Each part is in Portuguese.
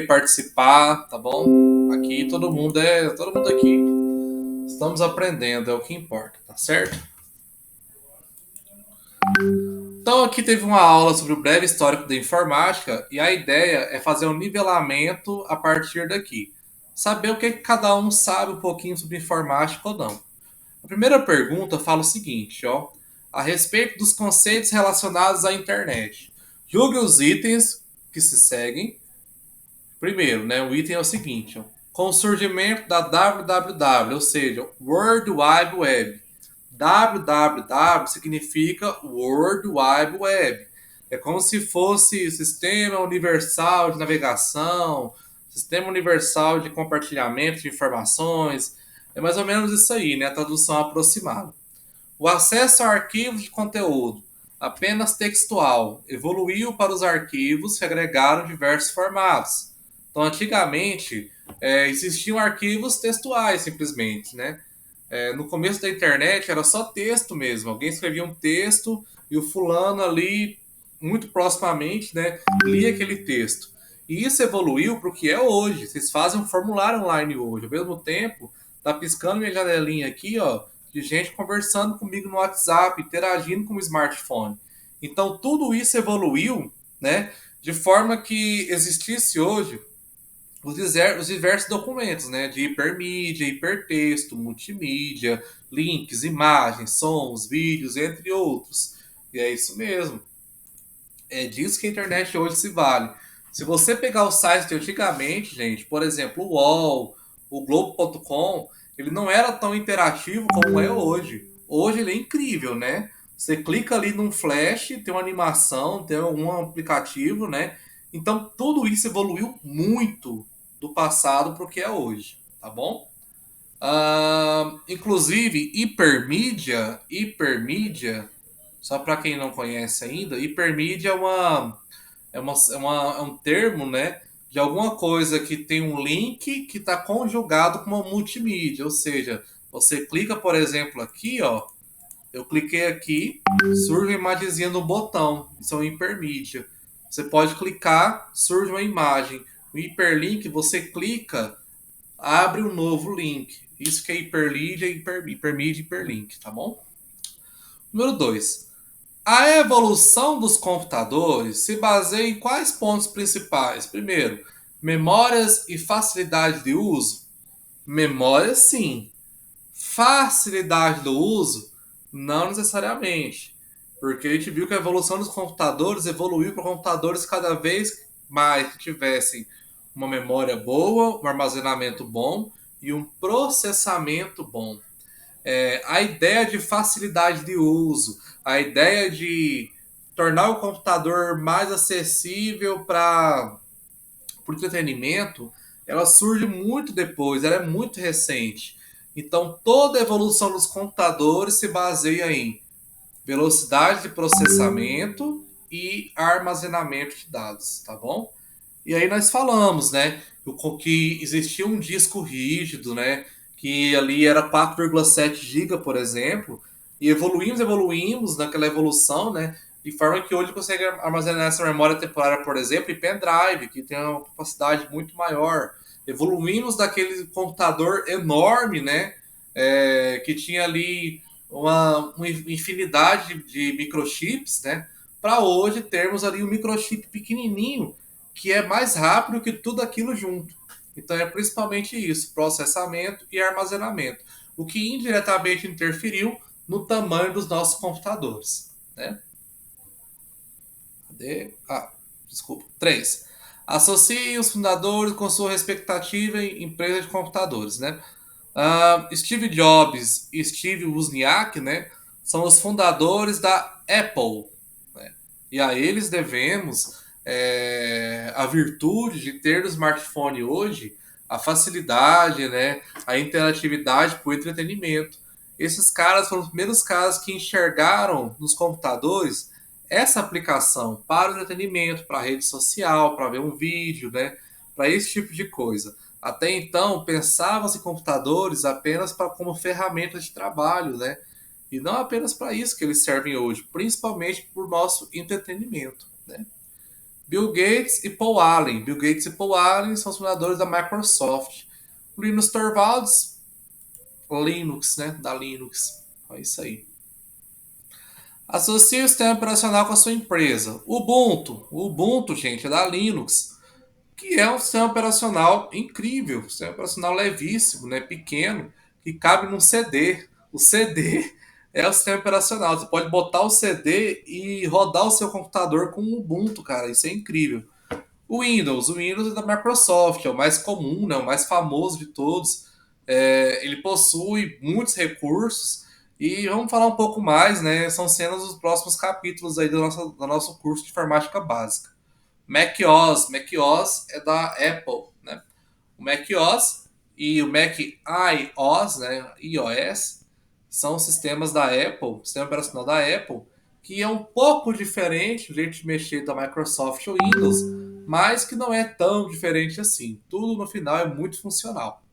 participar, tá bom? Aqui todo mundo aqui. Estamos aprendendo, é o que importa, tá certo? Então aqui teve uma aula sobre o breve histórico da informática e a ideia é fazer um nivelamento a partir daqui. Saber o que cada um sabe um pouquinho sobre informática ou não. A primeira pergunta fala o seguinte, ó, a respeito dos conceitos relacionados à internet. Julgue os itens que se seguem. Primeiro, né, o item é o seguinte, ó, com o surgimento da www, ou seja, World Wide Web. www significa World Wide Web. É como se fosse Sistema Universal de Navegação, Sistema Universal de Compartilhamento de Informações. É mais ou menos isso aí, né? A tradução aproximada. O acesso a arquivos de conteúdo, apenas textual, evoluiu para os arquivos que agregaram diversos formatos. Então, antigamente, existiam arquivos textuais, simplesmente, né? No começo da internet era só texto mesmo. Alguém escrevia um texto e o fulano ali, muito proximamente, né, lia aquele texto. E isso evoluiu para o que é hoje. Vocês fazem um formulário online hoje. Ao mesmo tempo, tá piscando minha janelinha aqui, ó, de gente conversando comigo no WhatsApp, interagindo com o smartphone. Então, tudo isso evoluiu, né, de forma que existisse hoje os diversos documentos, né, de hipermídia, hipertexto, multimídia, links, imagens, sons, vídeos, entre outros. E é isso mesmo. É disso que a internet hoje se vale. Se você pegar o site de antigamente, gente, por exemplo, o UOL, o Globo.com, ele não era tão interativo como é hoje. Hoje ele é incrível, né? Você clica ali num flash, tem uma animação, tem algum aplicativo, né? Então tudo isso evoluiu muito do passado para o que é hoje, tá bom? Inclusive, hipermídia, só para quem não conhece ainda, hipermídia é um termo, né, de alguma coisa que tem um link que está conjugado com uma multimídia, ou seja, você clica, por exemplo, aqui, ó, eu cliquei aqui, surge uma imagenzinha no botão, isso é um hipermídia. Você pode clicar, surge uma imagem. O hiperlink, você clica, abre um novo link. Isso que é hipermídia, hipermídia, hiperlink, tá bom? Número 2. A evolução dos computadores se baseia em quais pontos principais? Primeiro, memórias e facilidade de uso. Memória, sim. Facilidade do uso, não necessariamente. Porque a gente viu que a evolução dos computadores evoluiu para computadores cada vez mais que tivessem uma memória boa, um armazenamento bom e um processamento bom. A ideia de facilidade de uso, a ideia de tornar o computador mais acessível para o entretenimento, ela surge muito depois, ela é muito recente. Então, toda a evolução dos computadores se baseia em velocidade de processamento e armazenamento de dados, tá bom? E aí nós falamos, né, que existia um disco rígido, né, que ali era 4,7 GB, por exemplo, e evoluímos naquela evolução, né, de forma que hoje consegue armazenar essa memória temporária, por exemplo, em pendrive, que tem uma capacidade muito maior. Evoluímos daquele computador enorme, né, que tinha ali uma infinidade de microchips, né, para hoje termos ali um microchip pequenininho que é mais rápido que tudo aquilo junto. Então é principalmente isso, processamento e armazenamento, o que indiretamente interferiu no tamanho dos nossos computadores, né? Cadê? Desculpa. 3. Associe os fundadores com sua respectiva empresa de computadores, né? Steve Jobs e Steve Wozniak, né, são os fundadores da Apple, né? E a eles devemos a virtude de ter no smartphone hoje a facilidade, né, a interatividade para o entretenimento. Esses caras foram os primeiros caras que enxergaram nos computadores essa aplicação para o entretenimento, para a rede social, para ver um vídeo, né, para esse tipo de coisa. Até então, pensavam-se computadores apenas como ferramentas de trabalho, né? E não apenas para isso que eles servem hoje, principalmente para o nosso entretenimento, né? Bill Gates e Paul Allen. Bill Gates e Paul Allen são os fundadores da Microsoft. O Linus Torvalds, Linux, né? Da Linux. É isso aí. Associe o sistema operacional com a sua empresa. O Ubuntu, gente, é da Linux, que é um sistema operacional incrível, um sistema operacional levíssimo, né? Pequeno, que cabe num CD. O CD é o sistema operacional. Você pode botar o CD e rodar o seu computador com o Ubuntu, cara. Isso é incrível. O Windows é da Microsoft, é o mais comum, né, o mais famoso de todos. Ele possui muitos recursos e vamos falar um pouco mais, né? São cenas dos próximos capítulos aí do nosso curso de informática básica. Mac OS é da Apple, né? O Mac OS e o Mac iOS, né? iOS, são sistemas da Apple, sistema operacional da Apple, que é um pouco diferente do jeito de mexer da Microsoft ou Windows, mas que não é tão diferente assim. Tudo no final é muito funcional.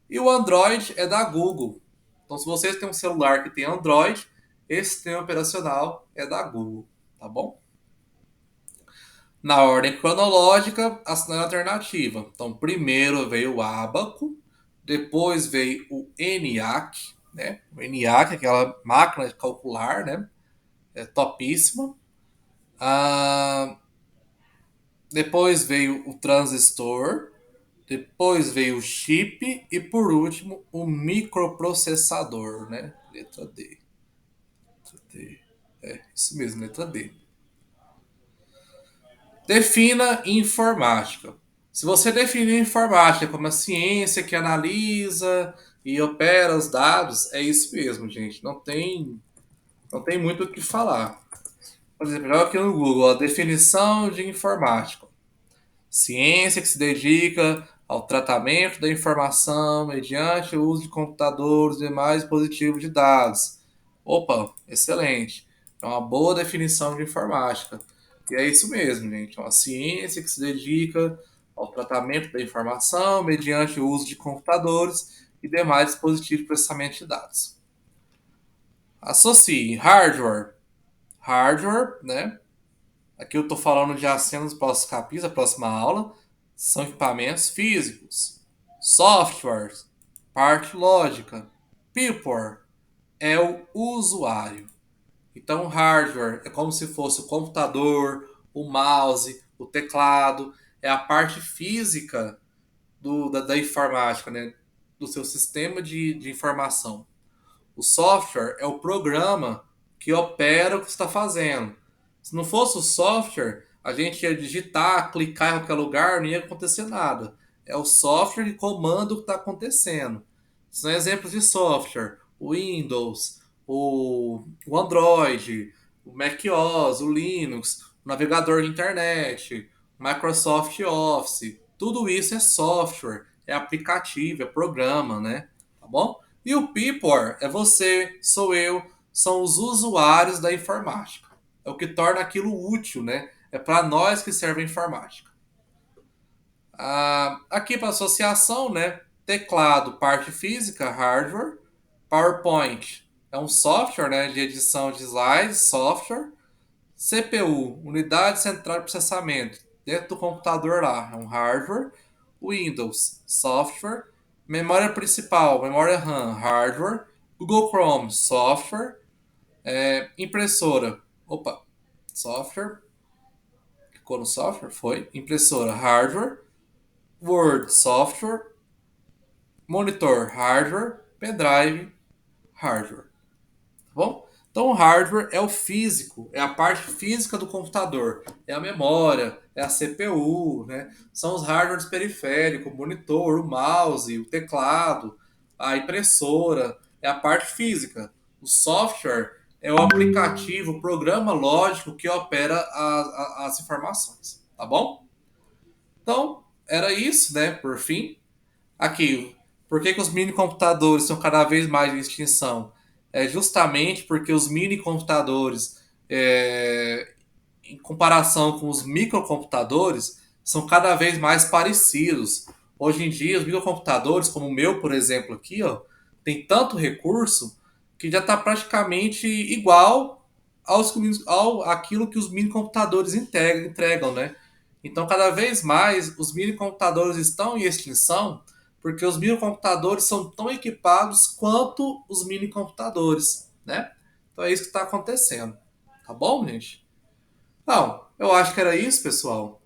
E o Android é da Google. Então, se vocês têm um celular que tem Android, esse sistema operacional é da Google, tá bom? Na ordem cronológica, a assinatura alternativa. Então, primeiro veio o Abaco, depois veio o ENIAC, né? O ENIAC, aquela máquina de calcular, né? É topíssima. Ah, depois veio o transistor, depois veio o chip e por último o microprocessador, né? Letra D. Letra D. Isso mesmo, letra D. Defina informática. Se você definir informática como a ciência que analisa e opera os dados, é isso mesmo, gente. Não tem muito o que falar. Por exemplo, joga aqui no Google, a definição de informática. Ciência que se dedica ao tratamento da informação mediante o uso de computadores e demais dispositivos de dados. Opa, excelente. É uma boa definição de informática. E é isso mesmo, gente. É uma ciência que se dedica ao tratamento da informação mediante o uso de computadores e demais dispositivos de processamento de dados. Associe hardware. Hardware, né? Aqui eu estou falando de acenos dos próximos capítulos, a próxima aula. São equipamentos físicos. Softwares, parte lógica. People é o usuário. Então, hardware é como se fosse o computador, o mouse, o teclado. É a parte física da informática, né? Do seu sistema de informação. O software é o programa que opera o que você está fazendo. Se não fosse o software, a gente ia digitar, clicar em qualquer lugar, não ia acontecer nada. É o software que comanda o que está acontecendo. São exemplos de software: o Windows, o Android, o macOS, o Linux, o navegador de internet, o Microsoft Office. Tudo isso é software, é aplicativo, é programa, né? Tá bom? E o people é você, sou eu, são os usuários da informática. É o que torna aquilo útil, né? É para nós que serve a informática. Aqui para associação, né? Teclado, parte física, hardware. PowerPoint é um software, né, de edição de slides, software. CPU, unidade central de processamento, dentro do computador lá, é um hardware. Windows, software. Memória principal, memória RAM, hardware. Google Chrome, software. Impressora, opa, software. Ficou no software? Foi. Impressora, hardware. Word, software. Monitor, hardware. Pendrive, hardware. Tá bom? Então, o hardware é o físico, é a parte física do computador, é a memória, é a CPU, né? São os hardwares periféricos, o monitor, o mouse, o teclado, a impressora, é a parte física. O software é o aplicativo, o programa lógico que opera as informações, tá bom? Então, era isso, né? Por fim. Aqui, por que os mini computadores estão cada vez mais em extinção? É justamente porque os mini computadores, em comparação com os microcomputadores, são cada vez mais parecidos. Hoje em dia, os microcomputadores, como o meu, por exemplo, aqui, ó, tem tanto recurso que já está praticamente igual aquilo que os mini computadores entregam, né? Então, cada vez mais, os minicomputadores estão em extinção porque os minicomputadores são tão equipados quanto os minicomputadores, né? Então é isso que está acontecendo. Tá bom, gente? Não, eu acho que era isso, pessoal.